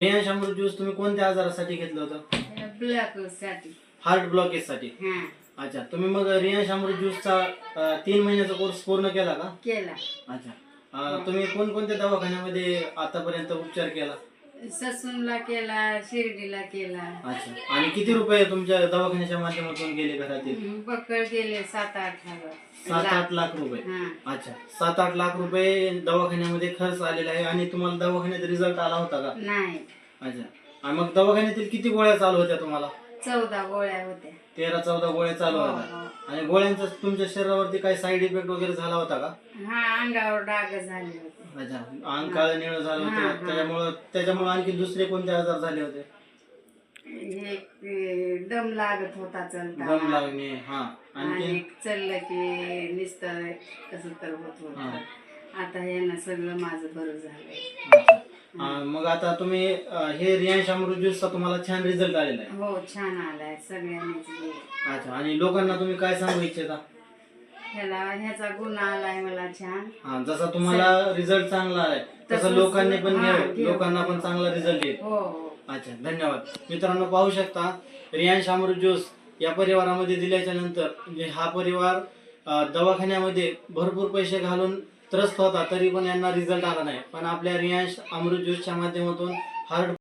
रियांश अमृत juice तुम्ही कोणत्या आजारासाठी घेतलं होतं? ब्लॅक साठी. हार्ट ब्लॉकेज साठी. अच्छा, तुम्ही मग रियांश अमृत ज्यूसचा 3 महिन्याचा कोर्स पूर्ण केला का? केला. अच्छा, तुम्ही कोणकोणत्या दवाखान्यामध्ये आतापर्यंत उपचार केला? ससूनला केला, शिर्डीला केला. अच्छा, आणि किती रुपये तुमच्या दवाखान्याच्या माध्यमातून गेले घरातील? बक्कळ गेले 7-8 हजार. 7-8 लाख रुपये. अच्छा, 7-8 लाख रुपये दवाखान्यामध्ये खर्च आलेला आहे. आणि तुम्हाला दवाखान्यात रिझल्ट आला होता का? नाही. अच्छा, आणि मग दवाखान्यातील किती गोळ्या चालू होत्या तुम्हाला? 14 गोळ्या होत्या. 13-14 गोळ्या चालू होत्या. आणि गोळ्यांचा तुमच्या शरीरावरती काही साईड इफेक्ट वगैरे झाला होता का? अंगावर डाग झाले होते. अच्छा, अंग काळं निळं झालं होतं. त्याच्यामुळे आणखी दुसरे कोणते आजार झाले होते? एक दम लागत होता चलता. दम लागणे. आणि चललं की नुसतं कसं तर होत होत. आता हे ना सगळं माझं बरं झालंय. अच्छा, मग आता तुम्ही हे रियांश अमृत ज्यूसचा तुम्हाला छान रिझल्ट आलेला आहे? हो, छान आलाय. सगळ्यांनीच घ्या. अच्छा, आणि लोकांना तुम्ही काय सांगू इच्छिता? ह्याचा गुण आलाय मला छान. जसा तुम्हाला रिझल्ट चांगला आलाय तसं लोकांनी पण घ्यावं, लोकांना पण चांगला रिझल्ट येईल. हो. अच्छा, धन्यवाद. मित्रांनो, पाहू शकता रियांश अमृत ज्यूस या परिवारामध्ये दिल्याच्या नंतर हा परिवार दवाखान्यामध्ये भरपूर पैसे घालून त्रस्त होता, तरी पण यांना रिझल्ट आला नाही. पण आपल्या रियांश अमृत ज्यूसच्या माध्यमातून हार्ट